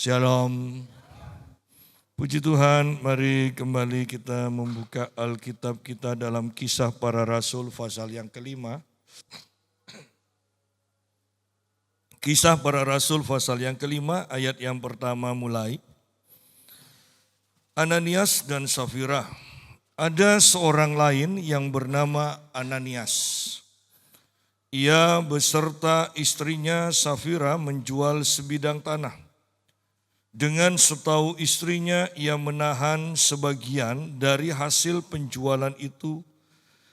Shalom. Puji Tuhan, mari kembali kita membuka Alkitab kita dalam Kisah Para Rasul pasal yang kelima. Kisah Para Rasul pasal yang kelima, ayat yang pertama mulai. Ananias dan Safira. Ada seorang lain yang bernama Ananias. Ia beserta istrinya Safira menjual sebidang tanah. Dengan setahu istrinya, ia menahan sebagian dari hasil penjualan itu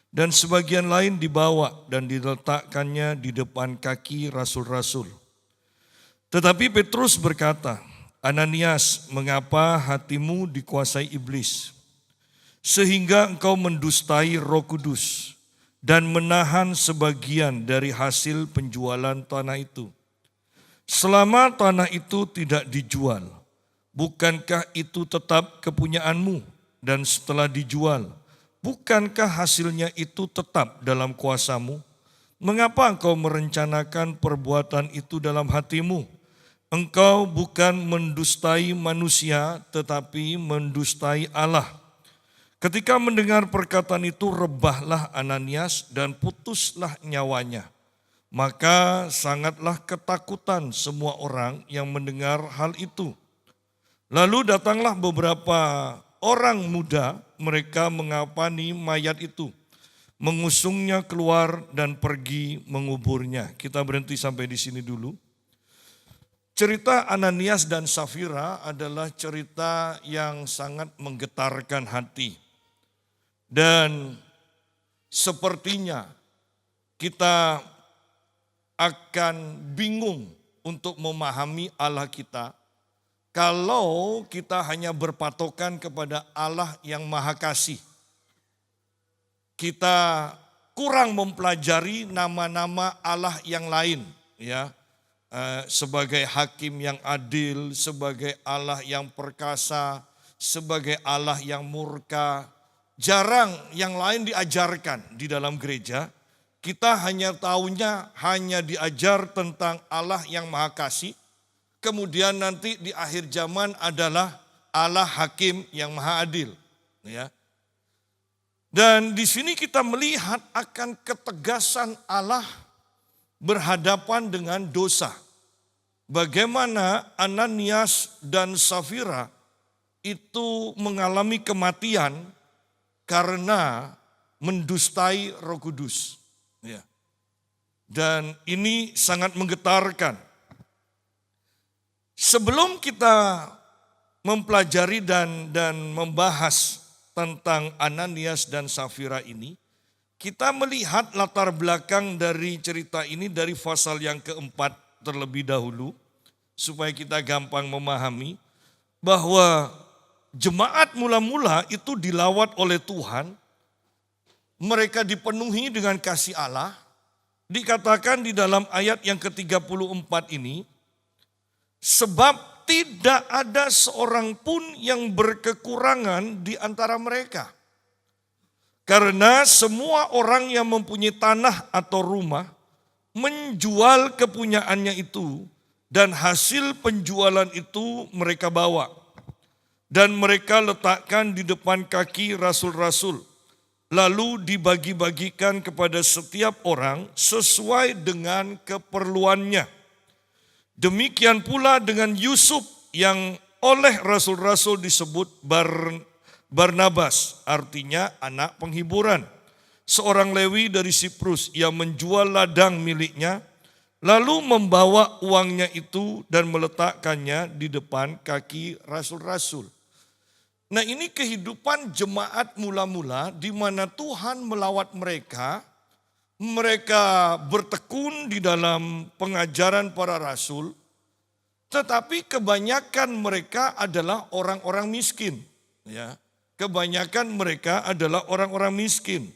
dan sebagian lain dibawa dan diletakkannya di depan kaki rasul-rasul. Tetapi Petrus berkata, Ananias, mengapa hatimu dikuasai iblis, sehingga engkau mendustai Roh Kudus dan menahan sebagian dari hasil penjualan tanah itu? Selama tanah itu tidak dijual, bukankah itu tetap kepunyaanmu? Dan setelah dijual, bukankah hasilnya itu tetap dalam kuasamu? Mengapa engkau merencanakan perbuatan itu dalam hatimu? Engkau bukan mendustai manusia, tetapi mendustai Allah. Ketika mendengar perkataan itu, rebahlah Ananias dan putuslah nyawanya. Maka sangatlah ketakutan semua orang yang mendengar hal itu. Lalu datanglah beberapa orang muda, mereka mengapani mayat itu, mengusungnya keluar dan pergi menguburnya. Kita berhenti sampai di sini dulu. Cerita Ananias dan Safira adalah cerita yang sangat menggetarkan hati. Dan sepertinya kita akan bingung untuk memahami Allah kita kalau kita hanya berpatokan kepada Allah yang Maha Kasih. Kita kurang mempelajari nama-nama Allah yang lain, ya, sebagai Hakim yang adil, sebagai Allah yang perkasa, sebagai Allah yang murka. Jarang yang lain diajarkan di dalam gereja. Kita hanya tahunya hanya diajar tentang Allah yang Maha Kasih. Kemudian nanti di akhir zaman adalah Allah Hakim yang Maha Adil. Ya. Dan di sini kita melihat akan ketegasan Allah berhadapan dengan dosa. Bagaimana Ananias dan Safira itu mengalami kematian karena mendustai Roh Kudus. Ya. Dan ini sangat menggetarkan. Sebelum kita mempelajari dan membahas tentang Ananias dan Safira ini, kita melihat latar belakang dari cerita ini dari pasal yang keempat terlebih dahulu, supaya kita gampang memahami bahwa jemaat mula-mula itu dilawat oleh Tuhan. Mereka dipenuhi dengan kasih Allah. Dikatakan di dalam ayat yang ke-34 ini, sebab tidak ada seorang pun yang berkekurangan di antara mereka. Karena semua orang yang mempunyai tanah atau rumah menjual kepunyaannya itu, dan hasil penjualan itu mereka bawa. Dan mereka letakkan di depan kaki rasul-rasul. Lalu dibagi-bagikan kepada setiap orang sesuai dengan keperluannya. Demikian pula dengan Yusuf yang oleh rasul-rasul disebut Barnabas, artinya anak penghiburan. Seorang Lewi dari Siprus yang menjual ladang miliknya, lalu membawa uangnya itu dan meletakkannya di depan kaki rasul-rasul. Nah, ini kehidupan jemaat mula-mula di mana Tuhan melawat mereka. Mereka bertekun di dalam pengajaran para rasul. Tetapi kebanyakan mereka adalah orang-orang miskin. Ya, kebanyakan mereka adalah orang-orang miskin.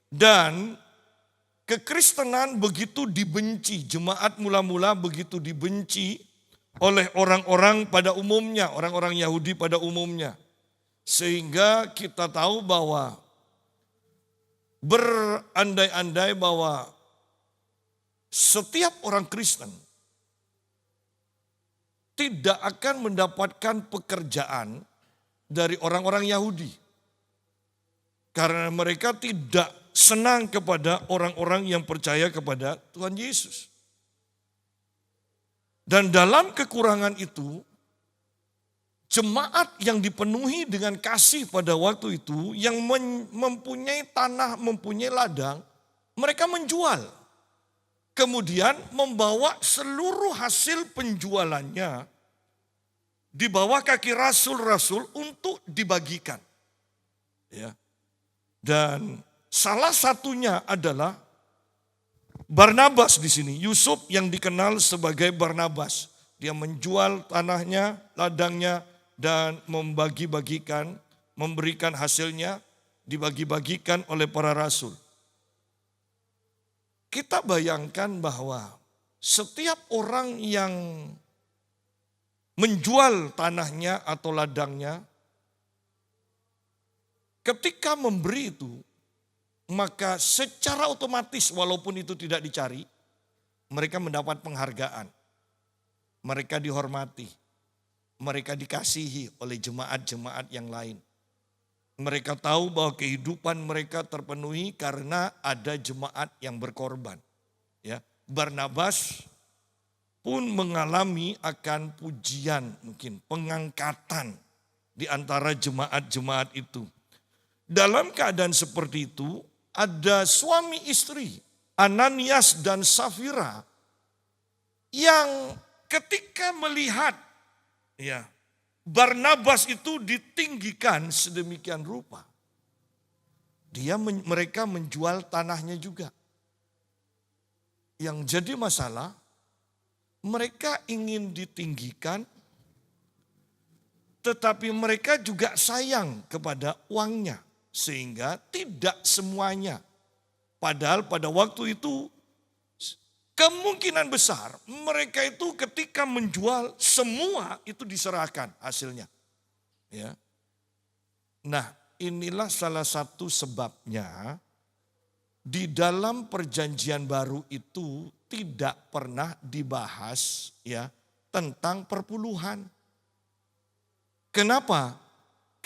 Dan kekristenan begitu dibenci. Jemaat mula-mula begitu dibenci oleh orang-orang pada umumnya. Orang-orang Yahudi pada umumnya. Sehingga kita tahu bahwa berandai-andai bahwa setiap orang Kristen tidak akan mendapatkan pekerjaan dari orang-orang Yahudi. Karena mereka tidak senang kepada orang-orang yang percaya kepada Tuhan Yesus. Dan dalam kekurangan itu, jemaat yang dipenuhi dengan kasih pada waktu itu, yang mempunyai tanah, mempunyai ladang, mereka menjual. Kemudian membawa seluruh hasil penjualannya di bawah kaki rasul-rasul untuk dibagikan. Ya. Dan salah satunya adalah Barnabas di sini, Yusuf yang dikenal sebagai Barnabas. Dia menjual tanahnya, ladangnya, dan membagi-bagikan, memberikan hasilnya, dibagi-bagikan oleh para rasul. Kita bayangkan bahwa setiap orang yang menjual tanahnya atau ladangnya, ketika memberi itu, maka secara otomatis walaupun itu tidak dicari, mereka mendapat penghargaan. Mereka dihormati. Mereka dikasihi oleh jemaat-jemaat yang lain. Mereka tahu bahwa kehidupan mereka terpenuhi karena ada jemaat yang berkorban. Ya, Barnabas pun mengalami akan pujian, mungkin pengangkatan di antara jemaat-jemaat itu. Dalam keadaan seperti itu, ada suami istri, Ananias dan Safira, yang ketika melihat ya Barnabas itu ditinggikan sedemikian rupa, mereka menjual tanahnya juga. Yang jadi masalah, mereka ingin ditinggikan, tetapi mereka juga sayang kepada uangnya. Sehingga tidak semuanya. Padahal pada waktu itu kemungkinan besar mereka itu ketika menjual semua itu diserahkan hasilnya. Ya. Nah, inilah salah satu sebabnya di dalam perjanjian baru itu tidak pernah dibahas ya tentang perpuluhan. Kenapa?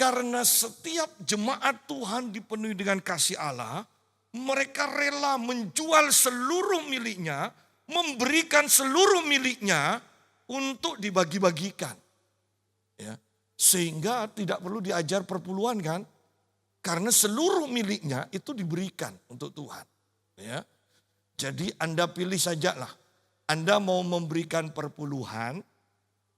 Karena setiap jemaat Tuhan dipenuhi dengan kasih Allah, mereka rela menjual seluruh miliknya, memberikan seluruh miliknya untuk dibagi-bagikan. Ya, sehingga tidak perlu diajar perpuluhan kan, karena seluruh miliknya itu diberikan untuk Tuhan. Ya, jadi Anda pilih sajalah, Anda mau memberikan perpuluhan,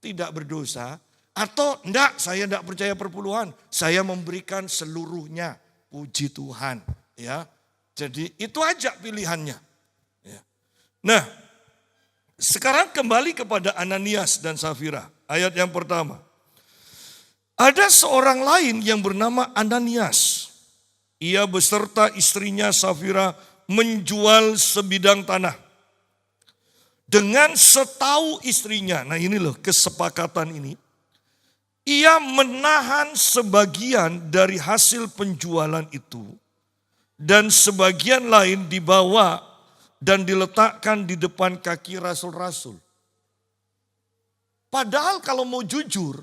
tidak berdosa, atau enggak, saya enggak percaya perpuluhan, saya memberikan seluruhnya, puji Tuhan. Ya, jadi itu aja pilihannya. Ya. Nah, sekarang kembali kepada Ananias dan Safira, ayat yang pertama. Ada seorang lain yang bernama Ananias. Ia beserta istrinya Safira menjual sebidang tanah. Dengan setahu istrinya, nah ini loh kesepakatan ini. Ia menahan sebagian dari hasil penjualan itu dan sebagian lain dibawa dan diletakkan di depan kaki rasul-rasul. Padahal kalau mau jujur,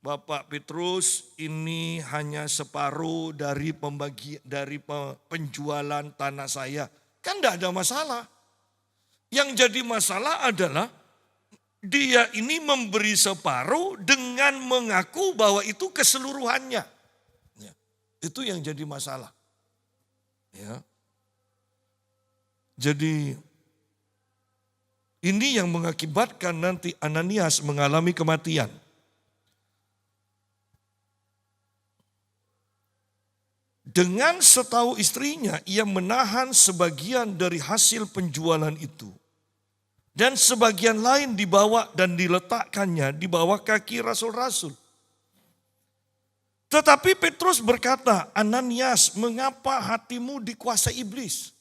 Bapak Petrus, ini hanya separuh dari penjualan tanah saya. Kan tidak ada masalah. Yang jadi masalah adalah dia ini memberi separuh dengan mengaku bahwa itu keseluruhannya. Ya, itu yang jadi masalah. Ya. Jadi ini yang mengakibatkan nanti Ananias mengalami kematian. Dengan setahu istrinya, ia menahan sebagian dari hasil penjualan itu. Dan sebagian lain dibawa dan diletakkannya di bawah kaki rasul-rasul. Tetapi Petrus berkata, Ananias, mengapa hatimu dikuasai iblis?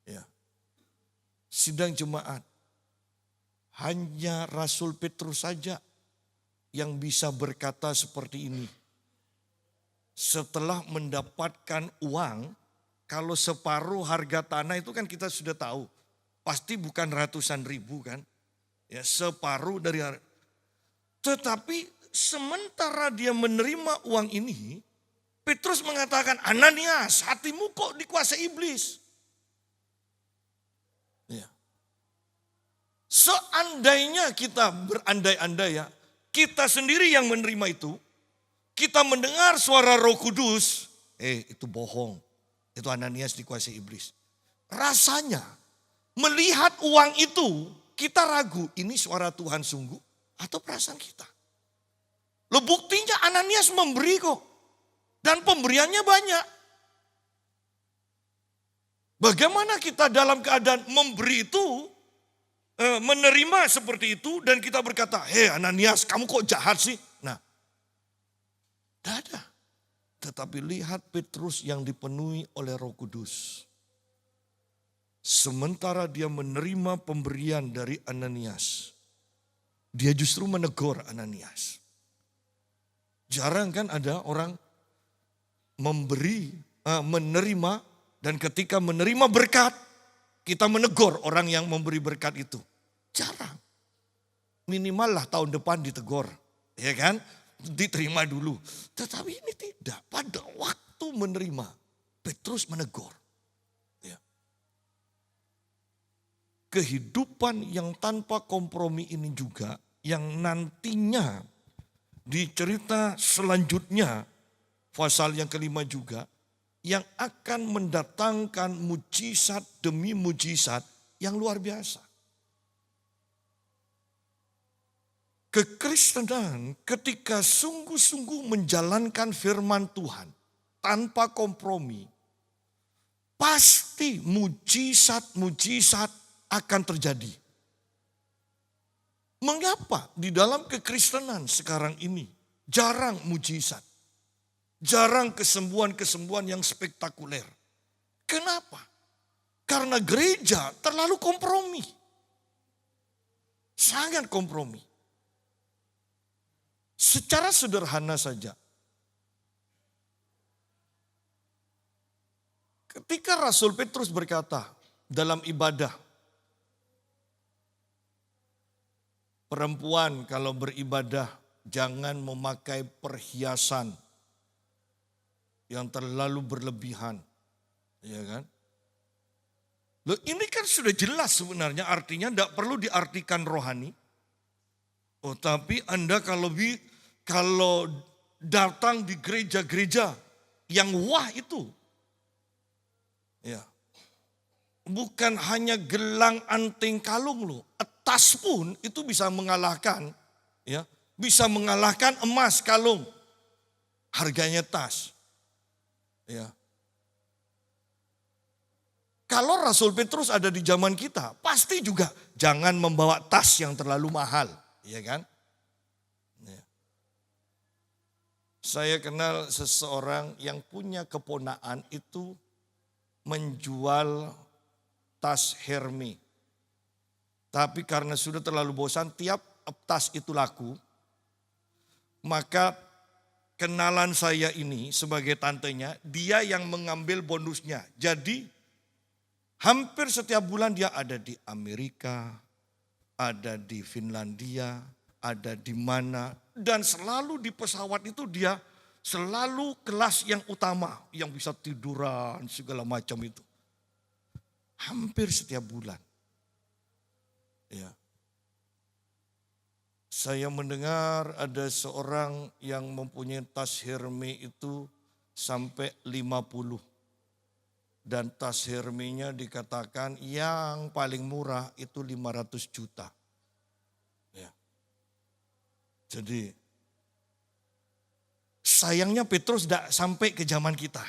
Ya. Sidang jemaat, hanya Rasul Petrus saja yang bisa berkata seperti ini. Setelah mendapatkan uang, kalau separuh harga tanah itu kan kita sudah tahu. Pasti bukan ratusan ribu kan. Ya, separuh dari harta. Tetapi sementara dia menerima uang ini, Petrus mengatakan, Ananias, hatimu kok dikuasai iblis? Ya. Seandainya kita berandai-andai ya, kita sendiri yang menerima itu, kita mendengar suara Roh Kudus, itu bohong. Itu Ananias dikuasai iblis. Rasanya melihat uang itu, kita ragu, ini suara Tuhan sungguh atau perasaan kita. Loh, buktinya Ananias memberi kok. Dan pemberiannya banyak. Bagaimana kita dalam keadaan memberi itu, menerima seperti itu, dan kita berkata, Ananias, kamu kok jahat sih? Nah, tidak ada. Tetapi lihat Petrus yang dipenuhi oleh Roh Kudus. Sementara dia menerima pemberian dari Ananias, dia justru menegur Ananias. Jarang kan ada orang memberi, menerima, dan ketika menerima berkat, kita menegur orang yang memberi berkat itu. Jarang. Minimal lah tahun depan ditegur, ya kan? Diterima dulu. Tetapi ini tidak. Pada waktu menerima, Petrus menegur. Ya. Kehidupan yang tanpa kompromi ini juga, yang nantinya di cerita selanjutnya, pasal yang kelima juga, yang akan mendatangkan mujizat demi mujizat yang luar biasa. Kekristenan ketika sungguh-sungguh menjalankan firman Tuhan tanpa kompromi, pasti mujizat-mujizat akan terjadi. Mengapa di dalam kekristenan sekarang ini jarang mujizat? Jarang kesembuhan-kesembuhan yang spektakuler. Kenapa? Karena gereja terlalu kompromi. Sangat kompromi. Secara sederhana saja. Ketika Rasul Petrus berkata dalam ibadah, perempuan kalau beribadah jangan memakai perhiasan yang terlalu berlebihan. Ya kan? Loh, ini kan sudah jelas sebenarnya, artinya tidak perlu diartikan rohani. Oh, tapi Anda kalau datang di gereja-gereja yang wah itu, ya, bukan hanya gelang anting kalung loh, etas pun itu bisa mengalahkan, ya, bisa mengalahkan emas kalung, harganya tas, ya. Kalau Rasul Petrus ada di zaman kita, pasti juga jangan membawa tas yang terlalu mahal, ya kan? Saya kenal seseorang yang punya keponaan itu menjual tas Hermes. Tapi karena sudah terlalu bosan, tiap tas itu laku. Maka kenalan saya ini sebagai tantenya, dia yang mengambil bonusnya. Jadi hampir setiap bulan dia ada di Amerika, ada di Finlandia, ada di mana. Dan selalu di pesawat itu dia selalu kelas yang utama. Yang bisa tiduran segala macam itu. Hampir setiap bulan. Ya. Saya mendengar ada seorang yang mempunyai tas Hermes itu sampai 50. Dan tas Hermesnya dikatakan yang paling murah itu 500 juta. Jadi sayangnya Petrus tidak sampai ke zaman kita.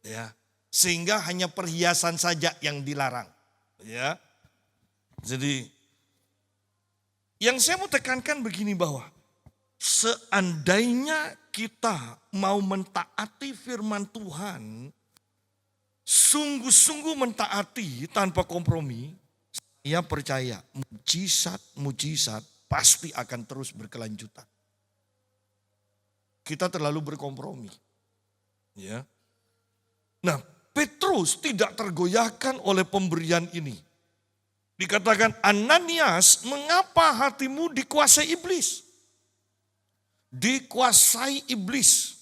Ya, sehingga hanya perhiasan saja yang dilarang. Ya. Jadi yang saya mau tekankan begini, bahwa seandainya kita mau mentaati firman Tuhan, sungguh-sungguh mentaati tanpa kompromi, saya percaya mujizat pasti akan terus berkelanjutan. Kita terlalu berkompromi. Ya. Nah, Petrus tidak tergoyahkan oleh pemberian ini. Dikatakan, Ananias, mengapa hatimu dikuasai iblis? Dikuasai iblis.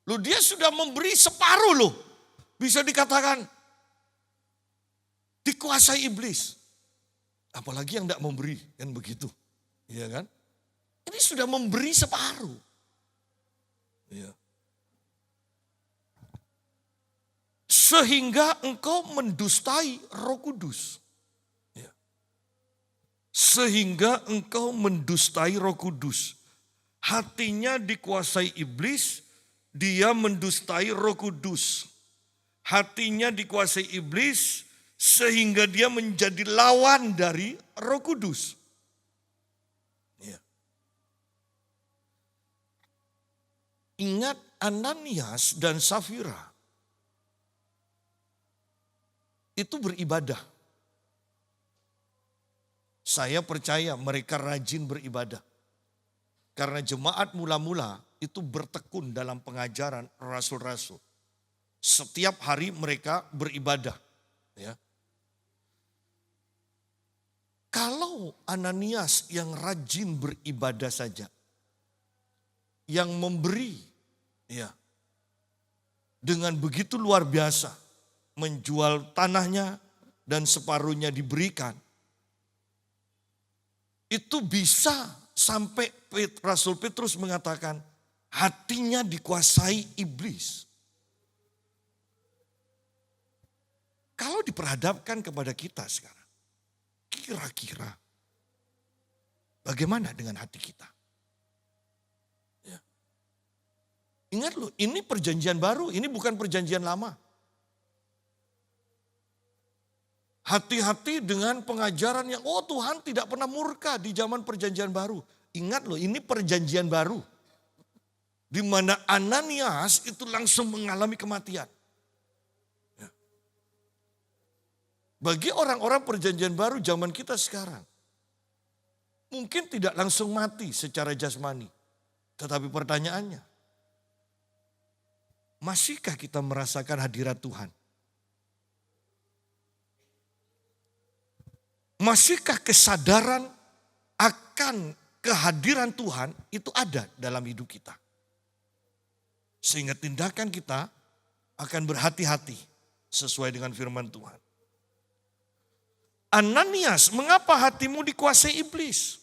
Loh, dia sudah memberi separuh loh. Bisa dikatakan dikuasai iblis. Apalagi yang tidak memberi, kan begitu. Iya kan? Ini sudah memberi separuh. Iya. Sehingga engkau mendustai Roh Kudus. Ya. Sehingga engkau mendustai Roh Kudus. Hatinya dikuasai iblis, dia mendustai Roh Kudus. Hatinya dikuasai iblis, sehingga dia menjadi lawan dari Roh Kudus. Ya. Ingat Ananias dan Safira itu beribadah. Saya percaya mereka rajin beribadah. Karena jemaat mula-mula itu bertekun dalam pengajaran rasul-rasul. Setiap hari mereka beribadah. Ya. Kalau Ananias yang rajin beribadah saja, yang memberi, ya, dengan begitu luar biasa, menjual tanahnya dan separuhnya diberikan, itu bisa sampai Rasul Petrus mengatakan hatinya dikuasai iblis. Kalau diperhadapkan kepada kita sekarang, kira-kira bagaimana dengan hati kita? Ya. Ingat loh, ini perjanjian baru, ini bukan perjanjian lama. Hati-hati dengan pengajaran yang, oh Tuhan tidak pernah murka di zaman perjanjian baru. Ingat loh, ini perjanjian baru. Di mana Ananias itu langsung mengalami kematian. Ya. Bagi orang-orang perjanjian baru zaman kita sekarang, mungkin tidak langsung mati secara jasmani. Tetapi pertanyaannya, masihkah kita merasakan hadirat Tuhan? Masihkah kesadaran akan kehadiran Tuhan itu ada dalam hidup kita? Sehingga tindakan kita akan berhati-hati sesuai dengan firman Tuhan. Ananias, mengapa hatimu dikuasai iblis?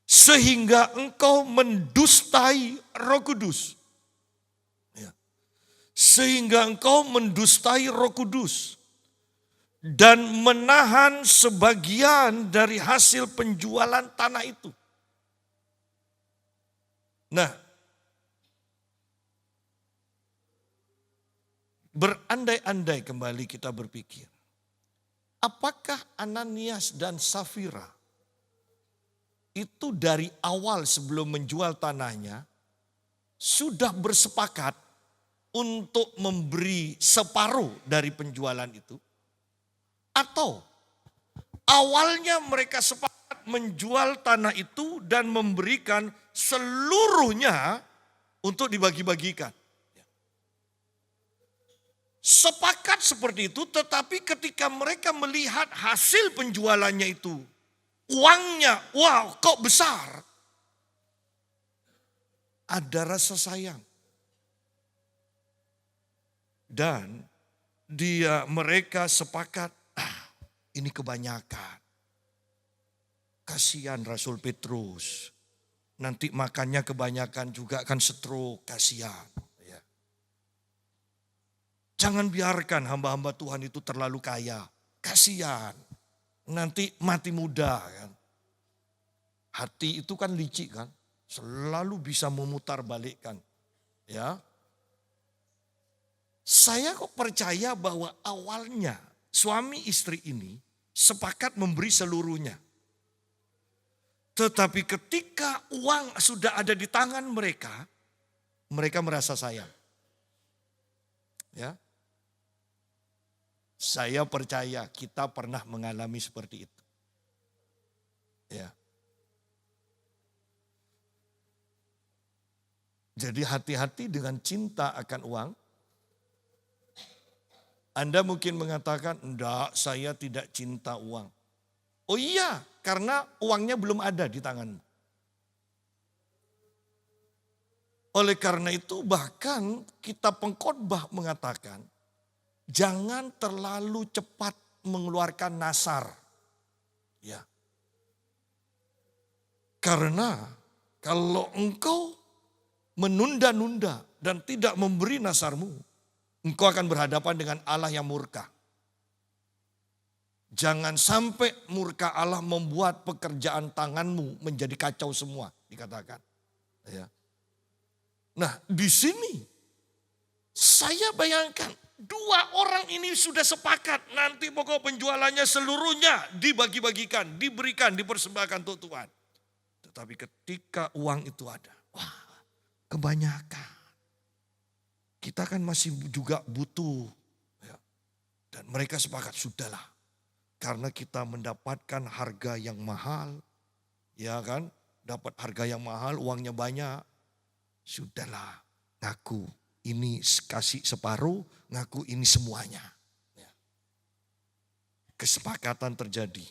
Sehingga engkau mendustai Roh Kudus. Ya. Sehingga engkau mendustai Roh Kudus. Dan menahan sebagian dari hasil penjualan tanah itu. Nah, berandai-andai kembali kita berpikir, apakah Ananias dan Safira itu dari awal sebelum menjual tanahnya sudah bersepakat untuk memberi separuh dari penjualan itu? Atau awalnya mereka sepakat menjual tanah itu dan memberikan seluruhnya untuk dibagi-bagikan. Sepakat seperti itu, tetapi ketika mereka melihat hasil penjualannya itu, uangnya, wow kok besar. Ada rasa sayang. Dan mereka sepakat, ini kebanyakan. Kasihan Rasul Petrus. Nanti makannya kebanyakan juga akan stroke, kasihan. Ya. Jangan biarkan hamba-hamba Tuhan itu terlalu kaya. Kasihan. Nanti mati muda kan. Hati itu kan licik kan. Selalu bisa memutar balikkan. Ya. Saya kok percaya bahwa awalnya suami istri ini sepakat memberi seluruhnya. Tetapi ketika uang sudah ada di tangan mereka, mereka merasa sayang. Ya. Saya percaya kita pernah mengalami seperti itu. Ya. Jadi hati-hati dengan cinta akan uang. Anda mungkin mengatakan, enggak, saya tidak cinta uang. Oh iya, karena uangnya belum ada di tanganmu. Oleh karena itu bahkan kita pengkhotbah mengatakan, jangan terlalu cepat mengeluarkan nasar. Ya. Karena kalau engkau menunda-nunda dan tidak memberi nasarmu, engkau akan berhadapan dengan Allah yang murka. Jangan sampai murka Allah membuat pekerjaan tanganmu menjadi kacau semua, dikatakan. Ya. Nah, di sini saya bayangkan dua orang ini sudah sepakat nanti pokok penjualannya seluruhnya dibagi-bagikan, diberikan, dipersembahkan untuk Tuhan. Tetapi ketika uang itu ada, wah, kebanyakan. Kita kan masih juga butuh. Ya. Dan mereka sepakat, sudahlah. Karena kita mendapatkan harga yang mahal. Ya kan, dapat harga yang mahal, uangnya banyak. Sudahlah, ngaku ini kasih separuh, ngaku ini semuanya. Ya. Kesepakatan terjadi.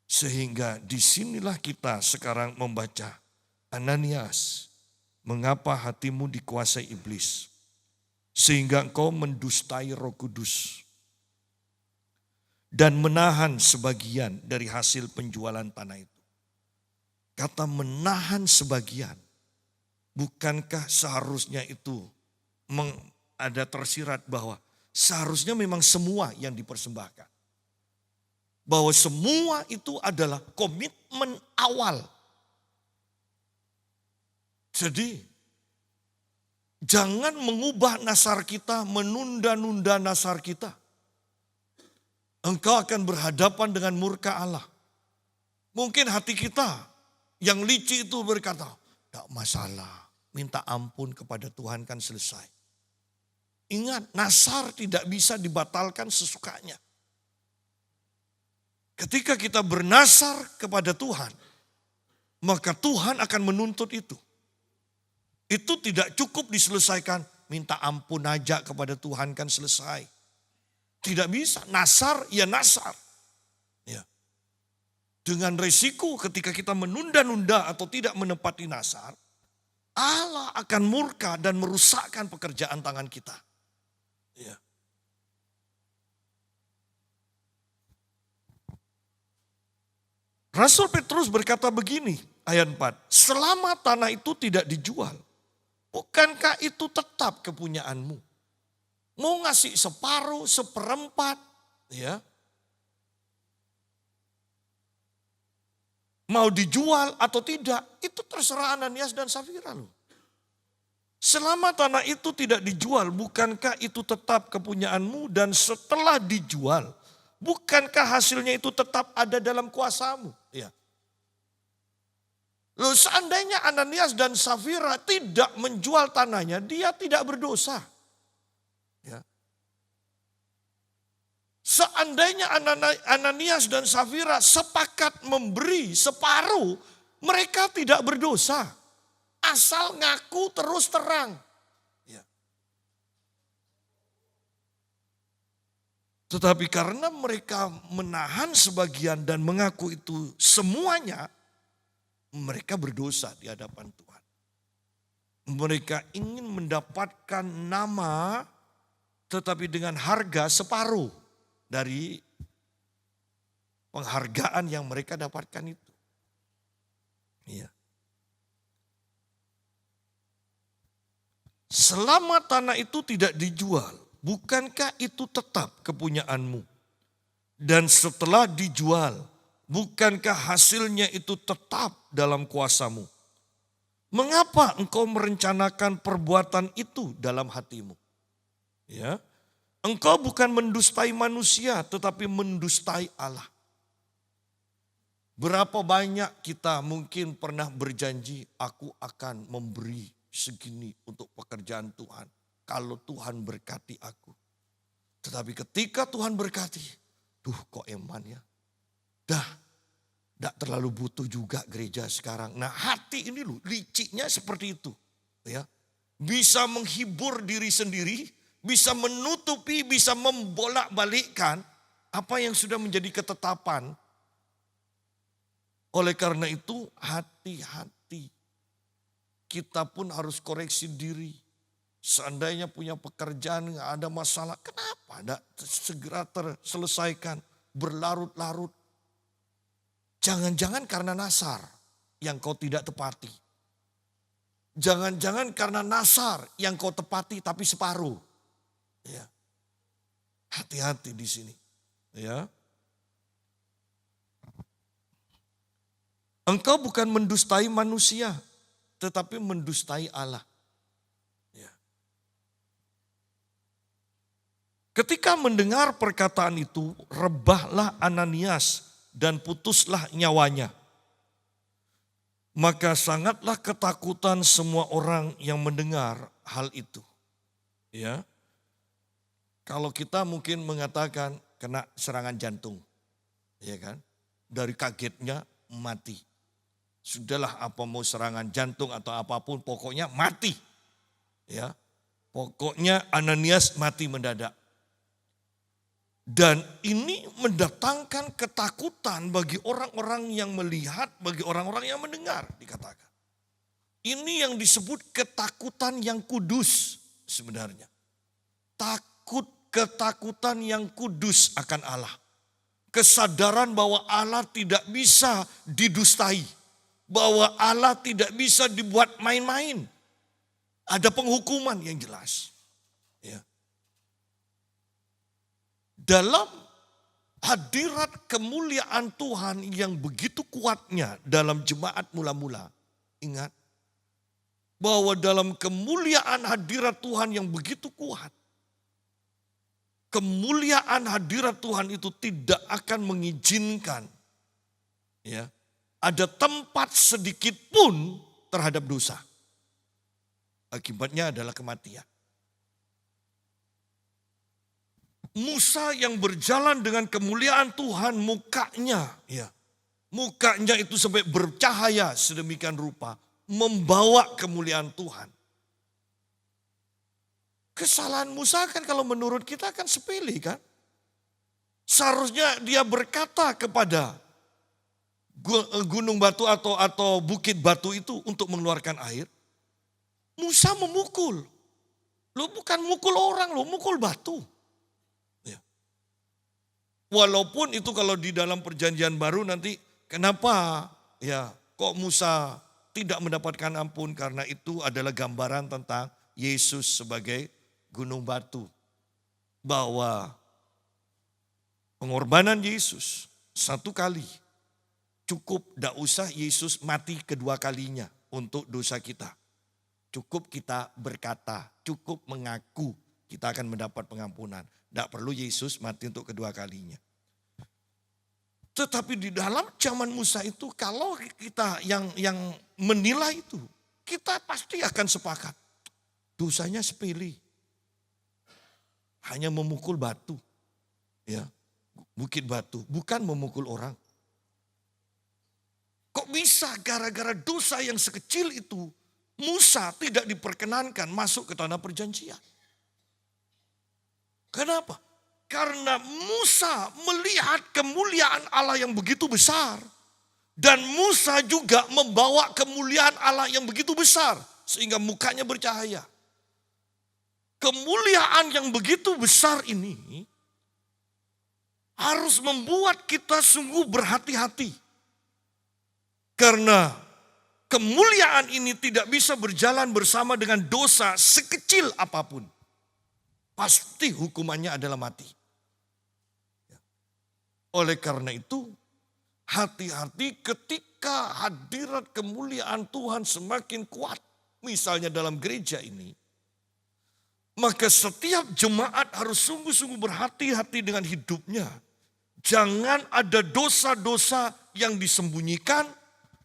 Sehingga disinilah kita sekarang membaca, Ananias, mengapa hatimu dikuasai iblis? Sehingga engkau mendustai Roh Kudus. Dan menahan sebagian dari hasil penjualan tanah itu. Kata menahan sebagian. Bukankah seharusnya itu ada tersirat bahwa seharusnya memang semua yang dipersembahkan. Bahwa semua itu adalah komitmen awal. Jadi jangan mengubah nasar kita, menunda-nunda nasar kita. Engkau akan berhadapan dengan murka Allah. Mungkin hati kita yang licik itu berkata, tidak masalah, minta ampun kepada Tuhan kan selesai. Ingat, nasar tidak bisa dibatalkan sesukanya. Ketika kita bernasar kepada Tuhan, maka Tuhan akan menuntut itu. Itu tidak cukup diselesaikan, minta ampun aja kepada Tuhan kan selesai. Tidak bisa, nasar ya nasar. Ya. Dengan resiko ketika kita menunda-nunda atau tidak menepati nasar, Allah akan murka dan merusakkan pekerjaan tangan kita. Ya. Rasul Petrus berkata begini, ayat 4, selama tanah itu tidak dijual, bukankah itu tetap kepunyaanmu? Mau ngasih separuh, seperempat, ya. Mau dijual atau tidak, itu terserah Ananias dan Safira loh. Selama tanah itu tidak dijual, bukankah itu tetap kepunyaanmu? Dan setelah dijual, bukankah hasilnya itu tetap ada dalam kuasamu? Ya. Loh, seandainya Ananias dan Safira tidak menjual tanahnya, dia tidak berdosa. Ya. Seandainya Ananias dan Safira sepakat memberi separuh, mereka tidak berdosa. Asal ngaku terus terang. Ya. Tetapi karena mereka menahan sebagian dan mengaku itu semuanya, mereka berdosa di hadapan Tuhan. Mereka ingin mendapatkan nama tetapi dengan harga separuh dari penghargaan yang mereka dapatkan itu. Iya. Selama tanah itu tidak dijual, bukankah itu tetap kepunyaanmu? Dan setelah dijual, bukankah hasilnya itu tetap dalam kuasamu? Mengapa engkau merencanakan perbuatan itu dalam hatimu? Ya, engkau bukan mendustai manusia, tetapi mendustai Allah. Berapa banyak kita mungkin pernah berjanji, aku akan memberi segini untuk pekerjaan Tuhan. Kalau Tuhan berkati aku. Tetapi ketika Tuhan berkati, kok eman ya. Tidak terlalu butuh juga gereja sekarang. Nah, hati ini loh, liciknya seperti itu. Ya, bisa menghibur diri sendiri, bisa menutupi, bisa membolak-balikkan apa yang sudah menjadi ketetapan Oleh karena itu hati-hati. Kita pun harus koreksi diri. Seandainya punya pekerjaan nggak ada masalah, kenapa tidak segera terselesaikan, berlarut-larut. Jangan-jangan karena nasar yang kau tidak tepati. Jangan-jangan karena nasar yang kau tepati tapi separuh. Ya. Hati-hati di sini. Ya. Engkau bukan mendustai manusia, tetapi mendustai Allah. Ya. Ketika mendengar perkataan itu, rebahlah Ananias dan putuslah nyawanya. Maka sangatlah ketakutan semua orang yang mendengar hal itu. Ya. Kalau kita mungkin mengatakan kena serangan jantung. Ya kan? Dari kagetnya mati. Sudahlah apa mau serangan jantung atau apapun pokoknya mati. Ya. Pokoknya Ananias mati mendadak. Dan ini mendatangkan ketakutan bagi orang-orang yang melihat, bagi orang-orang yang mendengar dikatakan. Ini yang disebut ketakutan yang kudus sebenarnya. Ketakutan yang kudus akan Allah. Kesadaran bahwa Allah tidak bisa didustai. Bahwa Allah tidak bisa dibuat main-main. Ada penghukuman yang jelas. Ya. Dalam hadirat kemuliaan Tuhan yang begitu kuatnya dalam jemaat mula-mula. Ingat bahwa dalam kemuliaan hadirat Tuhan yang begitu kuat. Kemuliaan hadirat Tuhan itu tidak akan mengizinkan ya, ada tempat sedikit pun terhadap dosa. Akibatnya adalah kematian. Musa yang berjalan dengan kemuliaan Tuhan mukanya itu sampai bercahaya sedemikian rupa, membawa kemuliaan Tuhan. Kesalahan Musa kan kalau menurut kita kan sepele kan. Seharusnya dia berkata kepada gunung batu atau bukit batu itu untuk mengeluarkan air. Musa memukul. Lo bukan mukul orang, lo mukul batu. Walaupun itu kalau di dalam perjanjian baru nanti kenapa ya kok Musa tidak mendapatkan ampun, karena itu adalah gambaran tentang Yesus sebagai gunung batu. Bahwa pengorbanan Yesus satu kali cukup, tidak usah Yesus mati kedua kalinya untuk dosa kita. Cukup kita berkata, cukup mengaku kita akan mendapat pengampunan. Tidak perlu Yesus mati untuk kedua kalinya. Tetapi di dalam zaman Musa itu kalau kita yang menilai itu, kita pasti akan sepakat. Dosanya sepele. Hanya memukul batu. Ya, bukit batu, bukan memukul orang. Kok bisa gara-gara dosa yang sekecil itu Musa tidak diperkenankan masuk ke tanah perjanjian? Kenapa? Karena Musa melihat kemuliaan Allah yang begitu besar. Dan Musa juga membawa kemuliaan Allah yang begitu besar. Sehingga mukanya bercahaya. Kemuliaan yang begitu besar ini harus membuat kita sungguh berhati-hati. Karena kemuliaan ini tidak bisa berjalan bersama dengan dosa sekecil apapun. Pasti hukumannya adalah mati. Oleh karena itu, hati-hati ketika hadirat kemuliaan Tuhan semakin kuat. Misalnya dalam gereja ini. Maka setiap jemaat harus sungguh-sungguh berhati-hati dengan hidupnya. Jangan ada dosa-dosa yang disembunyikan.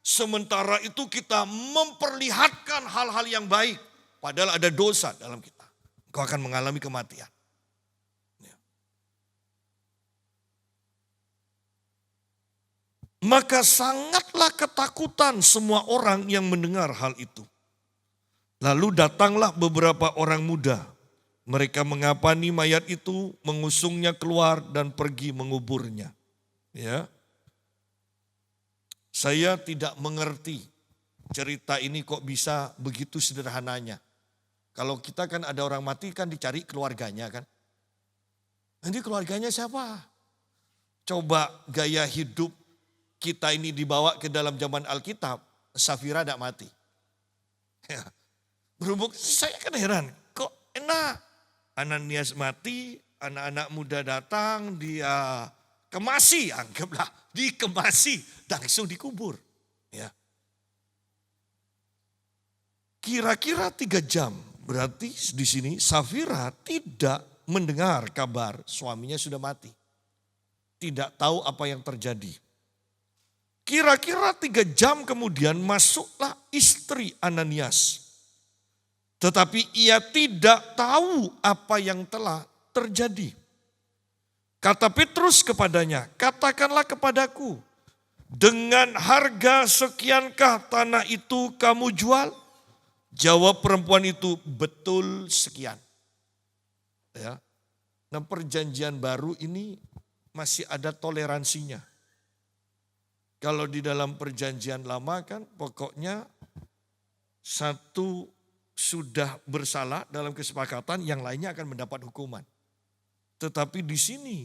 Sementara itu kita memperlihatkan hal-hal yang baik. Padahal ada dosa dalam kita. Kau akan mengalami kematian. Maka sangatlah ketakutan semua orang yang mendengar hal itu. Lalu datanglah beberapa orang muda. Mereka mengapani mayat itu, mengusungnya keluar dan pergi menguburnya. Ya. Saya tidak mengerti cerita ini kok bisa begitu sederhananya. Kalau kita kan ada orang mati kan dicari keluarganya kan. Nanti keluarganya siapa? Coba gaya hidup kita ini dibawa ke dalam zaman Alkitab, Safira tidak mati. Ya. Berhubung saya kan heran, kok enak. Ananias mati, anak-anak muda datang, dia kemasi, anggaplah dikemasi, langsung dikubur. Ya. Kira-kira 3 jam, berarti di sini Safira tidak mendengar kabar suaminya sudah mati. Tidak tahu apa yang terjadi. Kira-kira 3 jam kemudian masuklah istri Ananias. Tetapi ia tidak tahu apa yang telah terjadi. Kata Petrus kepadanya, katakanlah kepadaku, dengan harga sekiankah tanah itu kamu jual? Jawab perempuan itu, betul sekian. Ya. Nah, perjanjian baru ini masih ada toleransinya. Kalau di dalam perjanjian lama kan pokoknya satu sudah bersalah dalam kesepakatan, yang lainnya akan mendapat hukuman. Tetapi di sini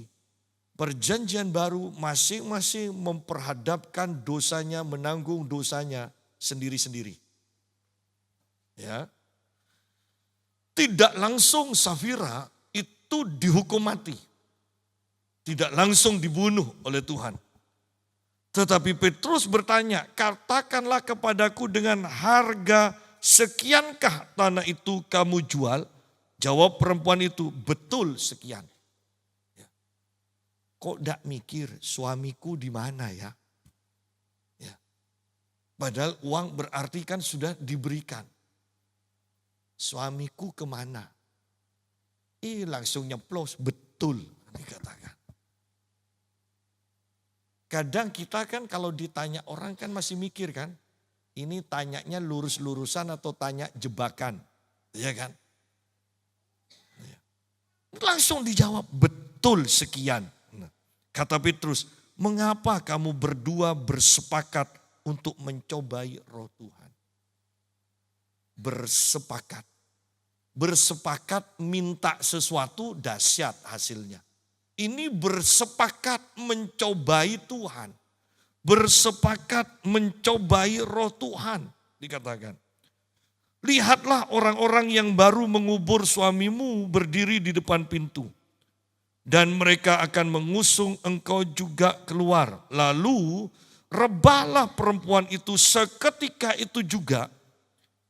perjanjian baru masing-masing memperhadapkan dosanya, menanggung dosanya sendiri-sendiri. Ya. Tidak langsung Safira itu dihukum mati. Tidak langsung dibunuh oleh Tuhan. Tetapi Petrus bertanya, katakanlah kepadaku dengan harga sekiankah tanah itu kamu jual? Jawab perempuan itu, betul sekian. Ya. Kok tidak mikir suamiku di mana ya? Ya. Padahal uang berarti kan sudah diberikan. Suamiku kemana? Langsung nyeplos, betul dikatakan. Kadang kita kan kalau ditanya orang kan masih mikir kan. Ini tanyanya lurus-lurusan atau tanya jebakan. Ya kan? Langsung dijawab, betul sekian. Kata Petrus, mengapa kamu berdua bersepakat untuk mencobai roh Tuhan? Bersepakat. Bersepakat minta sesuatu, dahsyat hasilnya. Ini bersepakat mencobai Tuhan. Bersepakat mencobai roh Tuhan, dikatakan. Lihatlah orang-orang yang baru mengubur suamimu berdiri di depan pintu. Dan mereka akan mengusung engkau juga keluar. Lalu rebahlah perempuan itu seketika itu juga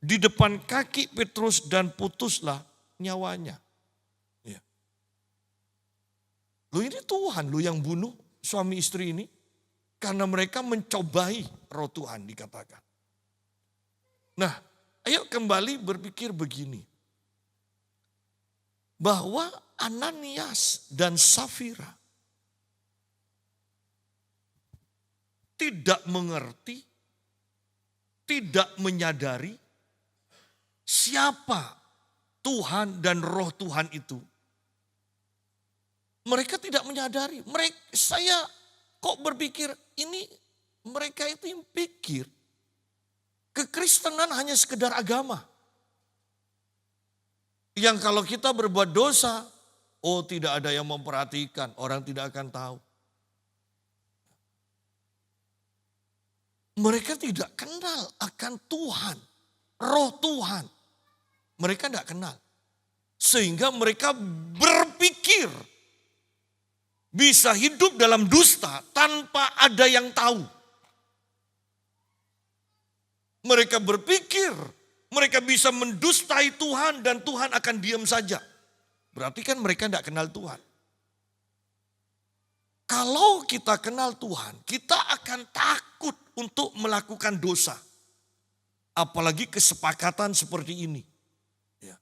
di depan kaki Petrus dan putuslah nyawanya. Ya. Loh, ini Tuhan lo yang bunuh suami istri ini. Karena mereka mencobai roh Tuhan, dikatakan. Nah, ayo kembali berpikir begini. Bahwa Ananias dan Safira tidak mengerti, tidak menyadari siapa Tuhan dan roh Tuhan itu. Mereka tidak menyadari. Saya kok berpikir ini mereka itu yang pikir kekristenan hanya sekedar agama. Yang kalau kita berbuat dosa, tidak ada yang memperhatikan, orang tidak akan tahu. Mereka tidak kenal akan Tuhan, roh Tuhan. Mereka tidak kenal. Sehingga mereka berpikir bisa hidup dalam dusta tanpa ada yang tahu. Mereka berpikir mereka bisa mendustai Tuhan dan Tuhan akan diam saja. Berarti kan mereka tidak kenal Tuhan. Kalau kita kenal Tuhan, kita akan takut untuk melakukan dosa. Apalagi kesepakatan seperti ini. Ya.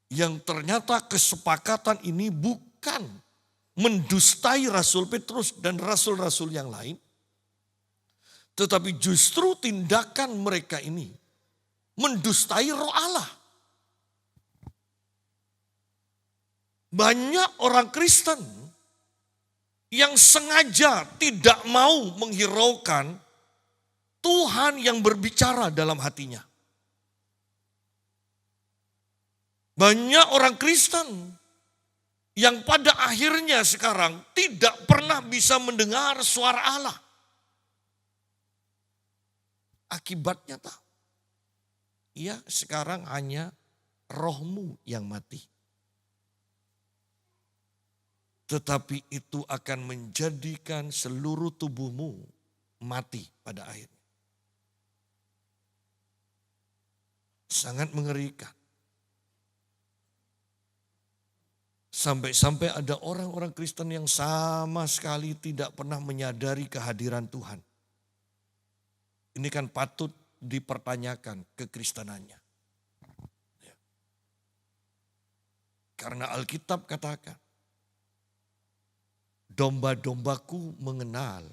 Yang ternyata kesepakatan ini bukan mendustai Rasul Petrus dan rasul-rasul yang lain. Tetapi justru tindakan mereka ini mendustai roh Allah. Banyak orang Kristen yang sengaja tidak mau menghiraukan Tuhan yang berbicara dalam hatinya. Banyak orang Kristen yang pada akhirnya sekarang tidak pernah bisa mendengar suara Allah. Akibatnya tahu. Ya, sekarang hanya rohmu yang mati. Tetapi itu akan menjadikan seluruh tubuhmu mati pada akhirnya. Sangat mengerikan. Sampai-sampai ada orang-orang Kristen yang sama sekali tidak pernah menyadari kehadiran Tuhan. Ini kan patut dipertanyakan kekristenannya. Ya. Karena Alkitab katakan, domba-dombaku mengenal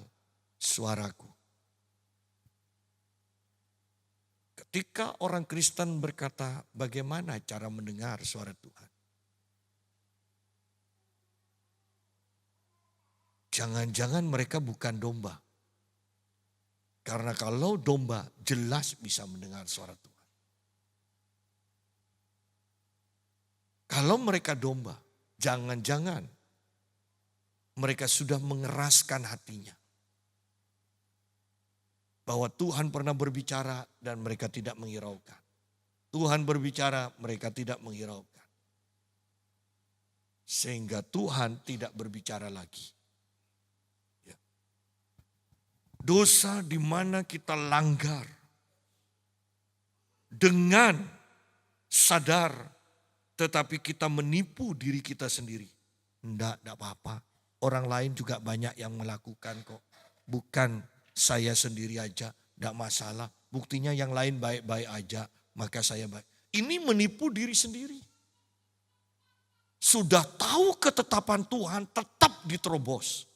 suaraku. Ketika orang Kristen berkata, bagaimana cara mendengar suara Tuhan? Jangan-jangan mereka bukan domba. Karena kalau domba jelas bisa mendengar suara Tuhan. Kalau mereka domba, jangan-jangan mereka sudah mengeraskan hatinya. Bahwa Tuhan pernah berbicara dan mereka tidak menghiraukan. Tuhan berbicara, mereka tidak menghiraukan. Sehingga Tuhan tidak berbicara lagi. Ya. Dosa di mana kita langgar dengan sadar, tetapi kita menipu diri kita sendiri. Enggak apa-apa. Orang lain juga banyak yang melakukan kok. Bukan saya sendiri aja, enggak masalah. Buktinya yang lain baik-baik aja, maka saya baik. Ini menipu diri sendiri. Sudah tahu ketetapan Tuhan tetap diterobos.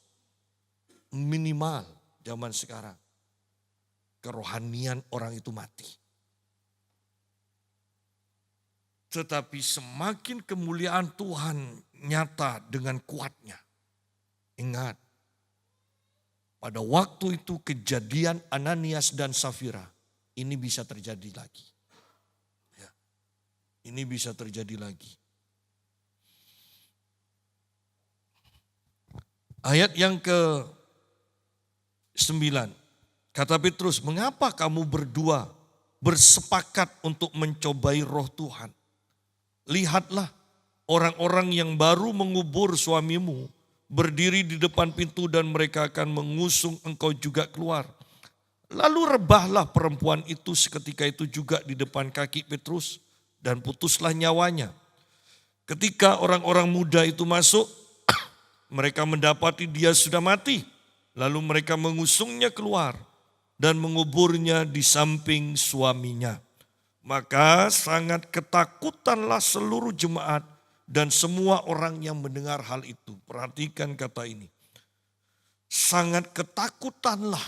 Minimal zaman sekarang. Kerohanian orang itu mati. Tetapi semakin kemuliaan Tuhan nyata dengan kuatnya. Ingat, pada waktu itu kejadian Ananias dan Safira, ini bisa terjadi lagi. Ya, ini bisa terjadi lagi. Ayat yang ke-9, kata Petrus, mengapa kamu berdua bersepakat untuk mencobai roh Tuhan? Lihatlah orang-orang yang baru mengubur suamimu berdiri di depan pintu dan mereka akan mengusung engkau juga keluar. Lalu rebahlah perempuan itu seketika itu juga di depan kaki Petrus dan putuslah nyawanya. Ketika orang-orang muda itu masuk, mereka mendapati dia sudah mati. Lalu mereka mengusungnya keluar dan menguburnya di samping suaminya. Maka sangat ketakutanlah seluruh jemaat dan semua orang yang mendengar hal itu. Perhatikan kata ini. Sangat ketakutanlah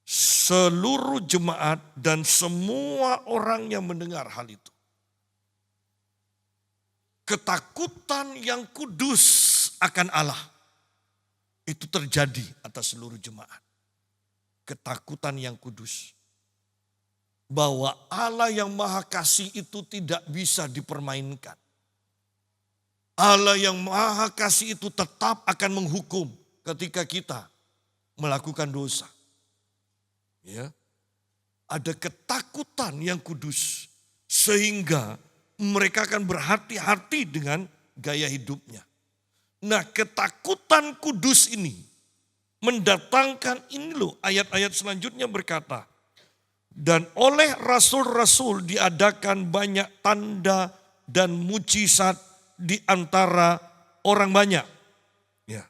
seluruh jemaat dan semua orang yang mendengar hal itu. Ketakutan yang kudus akan Allah. Itu terjadi atas seluruh jemaat. Ketakutan yang kudus. Bahwa Allah yang Maha Kasih itu tidak bisa dipermainkan. Allah yang Maha Kasih itu tetap akan menghukum ketika kita melakukan dosa. Ya. Ada ketakutan yang kudus sehingga mereka akan berhati-hati dengan gaya hidupnya. Nah, ketakutan kudus ini mendatangkan ini loh, ayat-ayat selanjutnya berkata, dan oleh rasul-rasul diadakan banyak tanda dan mujizat di antara orang banyak. Ya.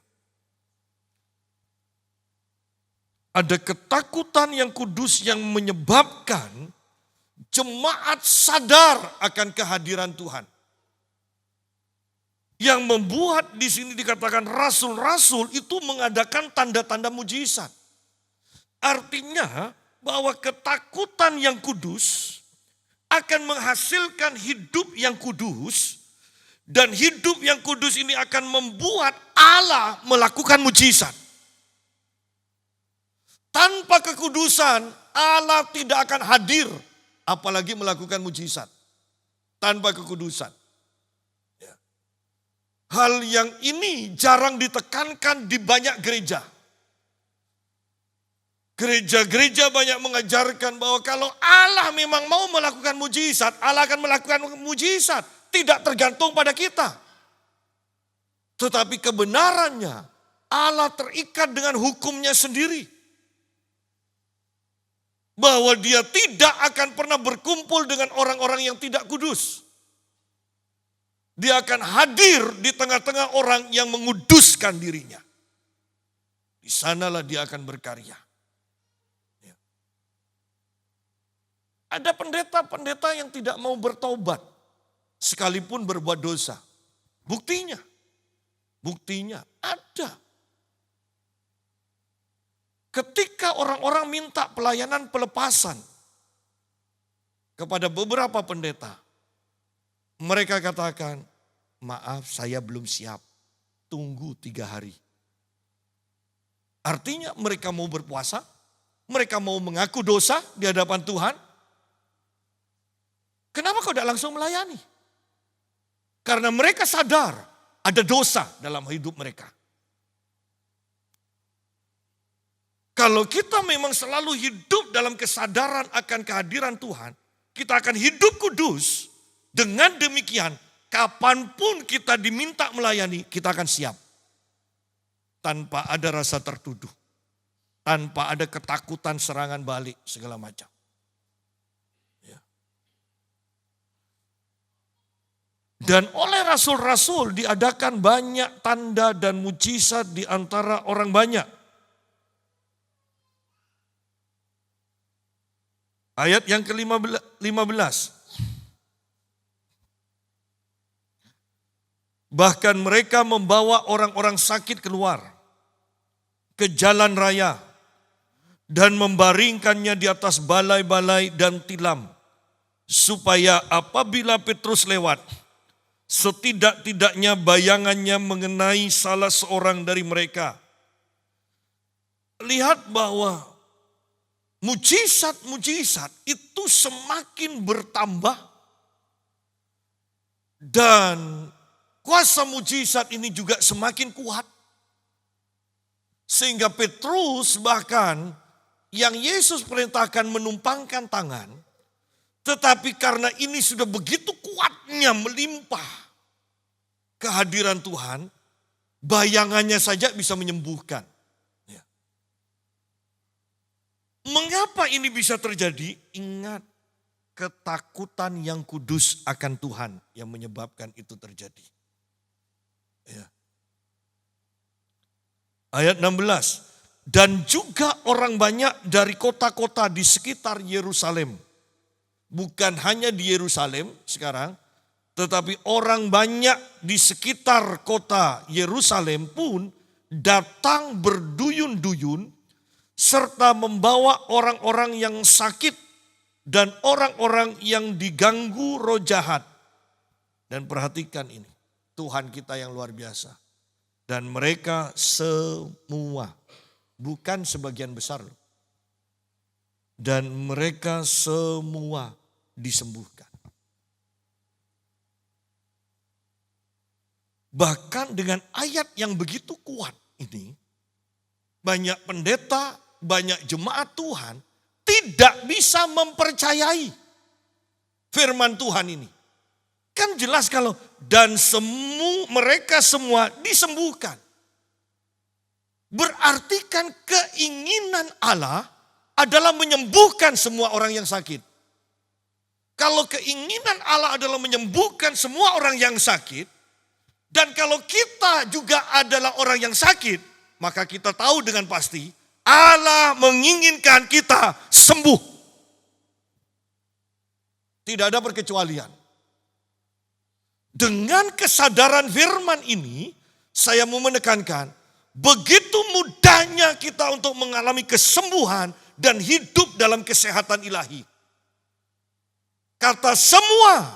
Ada ketakutan yang kudus yang menyebabkan jemaat sadar akan kehadiran Tuhan. Yang membuat di sini dikatakan rasul-rasul itu mengadakan tanda-tanda mujizat. Artinya bahwa ketakutan yang kudus akan menghasilkan hidup yang kudus. Dan hidup yang kudus ini akan membuat Allah melakukan mujizat. Tanpa kekudusan, Allah tidak akan hadir, apalagi melakukan mujizat. Tanpa kekudusan. Ya. Hal yang ini jarang ditekankan di banyak gereja. Gereja-gereja banyak mengajarkan bahwa kalau Allah memang mau melakukan mujizat, Allah akan melakukan mujizat. Tidak tergantung pada kita. Tetapi kebenarannya, Allah terikat dengan hukumnya sendiri. Bahwa dia tidak akan pernah berkumpul dengan orang-orang yang tidak kudus. Dia akan hadir di tengah-tengah orang yang menguduskan dirinya. Di sanalah dia akan berkarya. Ya. Ada pendeta-pendeta yang tidak mau bertobat. Sekalipun berbuat dosa. Buktinya ada. Ketika orang-orang minta pelayanan pelepasan kepada beberapa pendeta, mereka katakan, maaf saya belum siap, tunggu 3 hari. Artinya mereka mau berpuasa, mereka mau mengaku dosa di hadapan Tuhan. Kenapa kau tidak langsung melayani? Karena mereka sadar ada dosa dalam hidup mereka. Kalau kita memang selalu hidup dalam kesadaran akan kehadiran Tuhan, kita akan hidup kudus. Dengan demikian, kapanpun kita diminta melayani, kita akan siap. Tanpa ada rasa tertuduh. Tanpa ada ketakutan serangan balik, segala macam. Ya. Dan oleh rasul-rasul diadakan banyak tanda dan mujizat di antara orang banyak. Ayat yang ke-15. Bahkan mereka membawa orang-orang sakit keluar ke jalan raya dan membaringkannya di atas balai-balai dan tilam. Supaya apabila Petrus lewat, setidak-tidaknya bayangannya mengenai salah seorang dari mereka. Lihat bahwa mujizat-mujizat itu semakin bertambah dan kuasa mujizat ini juga semakin kuat. Sehingga Petrus bahkan yang Yesus perintahkan menumpangkan tangan, tetapi karena ini sudah begitu kuatnya melimpah kehadiran Tuhan, bayangannya saja bisa menyembuhkan. Mengapa ini bisa terjadi? Ingat, ketakutan yang kudus akan Tuhan yang menyebabkan itu terjadi. Ya. Ayat 16. Dan juga orang banyak dari kota-kota di sekitar Yerusalem. Bukan hanya di Yerusalem sekarang, tetapi orang banyak di sekitar kota Yerusalem pun datang berduyun-duyun serta membawa orang-orang yang sakit dan orang-orang yang diganggu roh jahat. Dan perhatikan ini, Tuhan kita yang luar biasa. Dan mereka semua, bukan sebagian besar. Dan mereka semua disembuhkan. Bahkan dengan ayat yang begitu kuat ini, banyak pendeta, banyak jemaat Tuhan tidak bisa mempercayai firman Tuhan ini. Kan jelas kalau dan mereka semua disembuhkan. Berarti kan keinginan Allah adalah menyembuhkan semua orang yang sakit. Kalau keinginan Allah adalah menyembuhkan semua orang yang sakit, dan kalau kita juga adalah orang yang sakit, maka kita tahu dengan pasti Allah menginginkan kita sembuh. Tidak ada perkecualian. Dengan kesadaran firman ini, saya mau menekankan, begitu mudahnya kita untuk mengalami kesembuhan dan hidup dalam kesehatan ilahi. Kata semua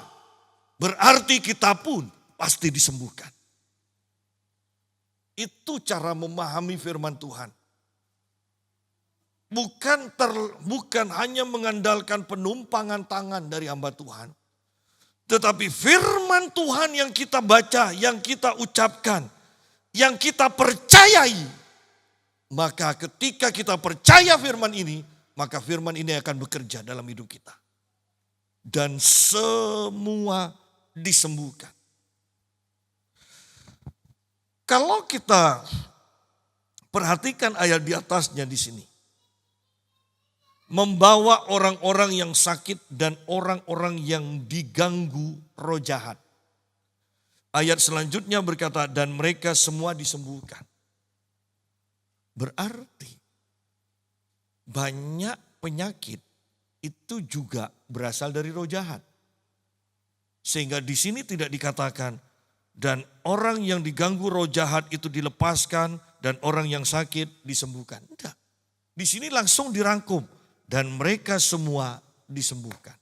berarti kita pun pasti disembuhkan. Itu cara memahami firman Tuhan. Bukan hanya mengandalkan penumpangan tangan dari hamba Tuhan. Tetapi firman Tuhan yang kita baca, yang kita ucapkan, yang kita percayai. Maka ketika kita percaya firman ini, maka firman ini akan bekerja dalam hidup kita. Dan semua disembuhkan. Kalau kita perhatikan ayat di atasnya di sini. Membawa orang-orang yang sakit dan orang-orang yang diganggu roh jahat. Ayat selanjutnya berkata, dan mereka semua disembuhkan. Berarti banyak penyakit itu juga berasal dari roh jahat. Sehingga di sini tidak dikatakan, dan orang yang diganggu roh jahat itu dilepaskan, dan orang yang sakit disembuhkan. Tidak. Di sini langsung dirangkum. Dan mereka semua disembuhkan.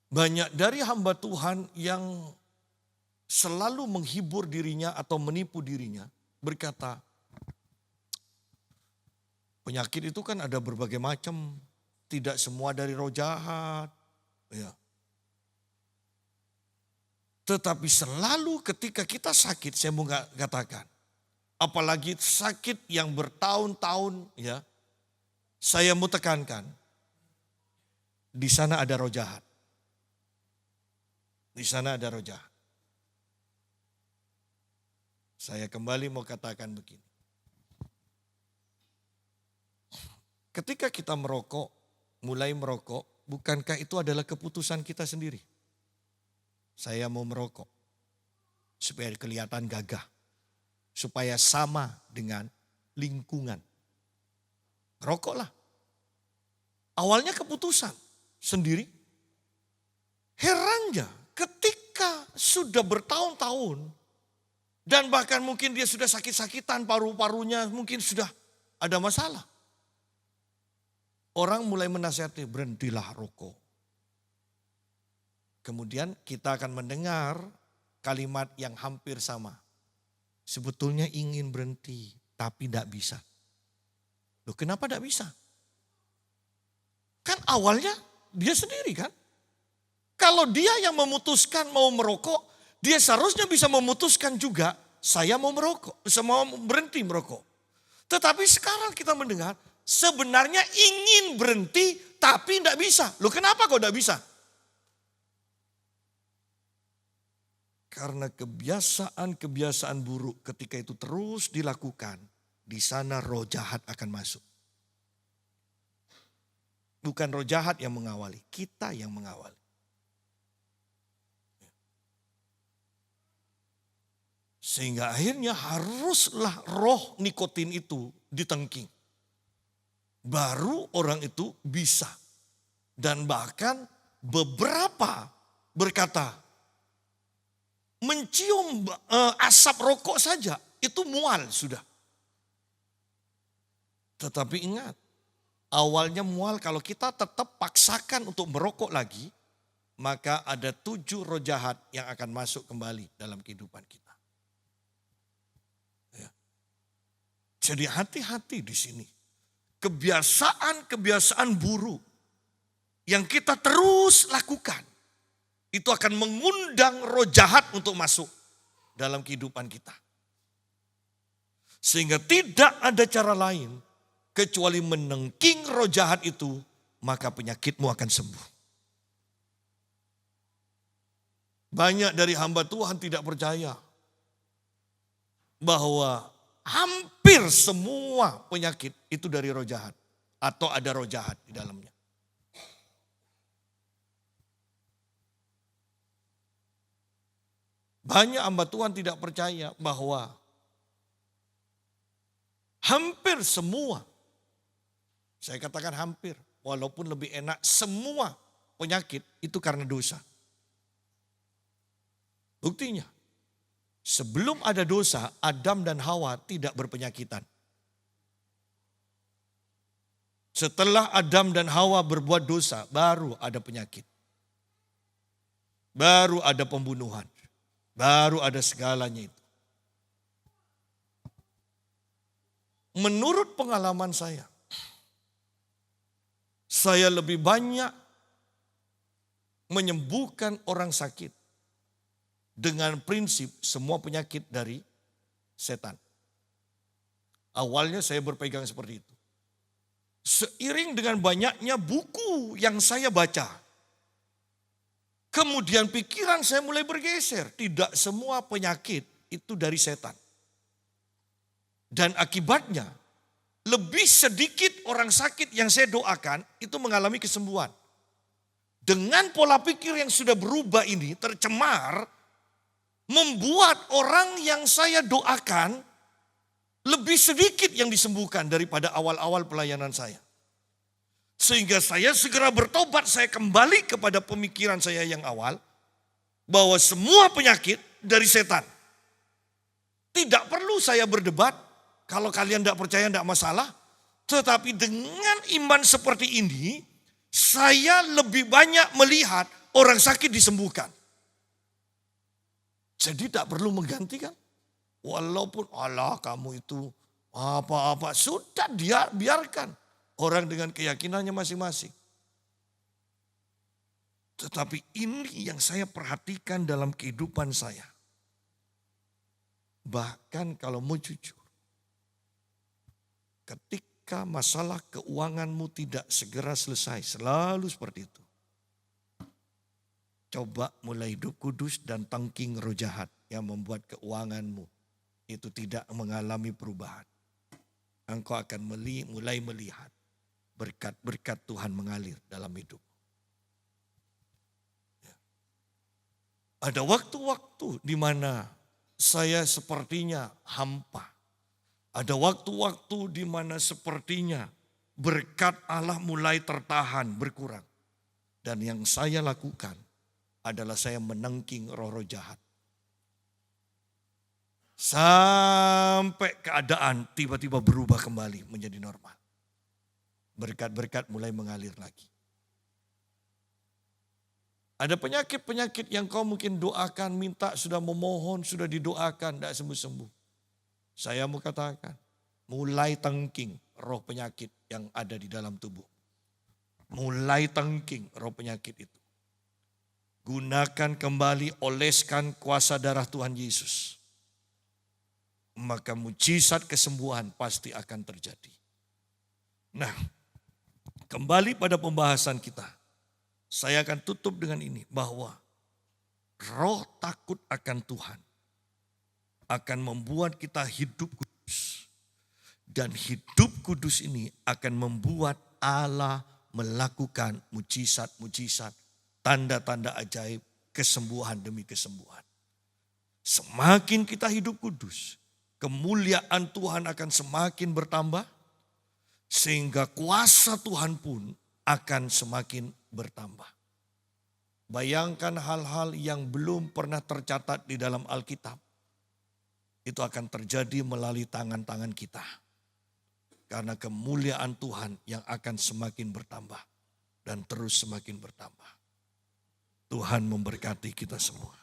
Banyak dari hamba Tuhan yang selalu menghibur dirinya atau menipu dirinya. Berkata, penyakit itu kan ada berbagai macam. Tidak semua dari roh jahat. Ya. Tetapi selalu ketika kita sakit, saya mau katakan. Apalagi sakit yang bertahun-tahun, ya, saya mau tekankan, di sana ada roh jahat. Di sana ada roh jahat. Saya kembali mau katakan begini. Ketika kita merokok, mulai merokok, bukankah itu adalah keputusan kita sendiri? Saya mau merokok, supaya kelihatan gagah. Supaya sama dengan lingkungan. Rokoklah. Awalnya keputusan sendiri. Herannya ketika sudah bertahun-tahun dan bahkan mungkin dia sudah sakit-sakitan, paru-parunya mungkin sudah ada masalah. Orang mulai menasihati, berhentilah rokok. Kemudian kita akan mendengar kalimat yang hampir sama. Sebetulnya ingin berhenti, tapi tidak bisa. Loh, kenapa tidak bisa? Kan awalnya dia sendiri kan. Kalau dia yang memutuskan mau merokok, dia seharusnya bisa memutuskan juga, saya mau merokok, saya mau berhenti merokok. Tetapi sekarang kita mendengar, sebenarnya ingin berhenti, tapi tidak bisa. Loh, kenapa kok tidak bisa? Karena kebiasaan-kebiasaan buruk ketika itu terus dilakukan, di sana roh jahat akan masuk. Bukan roh jahat yang mengawali, kita yang mengawali. Sehingga akhirnya haruslah roh nikotin itu ditengking. Baru orang itu bisa. Dan bahkan beberapa berkata, mencium asap rokok saja itu mual sudah. Tetapi ingat, awalnya mual kalau kita tetap paksakan untuk merokok lagi, maka ada 7 roh jahat yang akan masuk kembali dalam kehidupan kita. Ya. Jadi hati-hati di sini. Kebiasaan-kebiasaan buruk yang kita terus lakukan, itu akan mengundang roh jahat untuk masuk dalam kehidupan kita. Sehingga tidak ada cara lain kecuali menengking roh jahat itu, maka penyakitmu akan sembuh. Banyak dari hamba Tuhan tidak percaya bahwa hampir semua penyakit itu dari roh jahat atau ada roh jahat di dalamnya. Banyak hamba Tuhan tidak percaya bahwa hampir semua, saya katakan hampir, walaupun lebih enak, semua penyakit itu karena dosa. Buktinya, sebelum ada dosa, Adam dan Hawa tidak berpenyakitan. Setelah Adam dan Hawa berbuat dosa, baru ada penyakit. baru ada pembunuhan, baru ada segalanya itu. Menurut pengalaman saya lebih banyak menyembuhkan orang sakit dengan prinsip semua penyakit dari setan. Awalnya saya berpegang seperti itu. Seiring dengan banyaknya buku yang saya baca, kemudian pikiran saya mulai bergeser. Tidak semua penyakit itu dari setan. Dan akibatnya lebih sedikit orang sakit yang saya doakan itu mengalami kesembuhan. Dengan pola pikir yang sudah berubah ini tercemar, membuat orang yang saya doakan lebih sedikit yang disembuhkan daripada awal-awal pelayanan saya. Sehingga saya segera bertobat, saya kembali kepada pemikiran saya yang awal, bahwa semua penyakit dari setan. Tidak perlu saya berdebat, kalau kalian tidak percaya tidak masalah. Tetapi dengan iman seperti ini, saya lebih banyak melihat orang sakit disembuhkan. Jadi tidak perlu menggantikan. Walaupun Allah kamu itu apa-apa, sudah dia biarkan. Orang dengan keyakinannya masing-masing. Tetapi ini yang saya perhatikan dalam kehidupan saya. Bahkan kalau mau jujur, ketika masalah keuanganmu tidak segera selesai, selalu seperti itu. Coba mulai hidup kudus dan tangking roh jahat yang membuat keuanganmu itu tidak mengalami perubahan. Engkau akan mulai melihat berkat-berkat Tuhan mengalir dalam hidup. Ada waktu-waktu di mana saya sepertinya hampa. Ada waktu-waktu di mana sepertinya berkat Allah mulai tertahan, berkurang. Dan yang saya lakukan adalah saya menangking roh-roh jahat. Sampai keadaan tiba-tiba berubah kembali menjadi normal. Berkat-berkat mulai mengalir lagi. Ada penyakit-penyakit yang kau mungkin doakan, minta, sudah memohon, sudah didoakan, tidak sembuh-sembuh. Saya mau katakan, mulai tangking roh penyakit yang ada di dalam tubuh. Mulai tangking roh penyakit itu. Gunakan kembali, oleskan kuasa darah Tuhan Yesus. Maka mujizat kesembuhan pasti akan terjadi. Nah, kembali pada pembahasan kita. Saya akan tutup dengan ini, bahwa roh takut akan Tuhan akan membuat kita hidup kudus. Dan hidup kudus ini akan membuat Allah melakukan mujizat-mujizat, tanda-tanda ajaib, kesembuhan demi kesembuhan. Semakin kita hidup kudus, kemuliaan Tuhan akan semakin bertambah, sehingga kuasa Tuhan pun akan semakin bertambah. Bayangkan hal-hal yang belum pernah tercatat di dalam Alkitab. Itu akan terjadi melalui tangan-tangan kita. Karena kemuliaan Tuhan yang akan semakin bertambah dan terus semakin bertambah. Tuhan memberkati kita semua.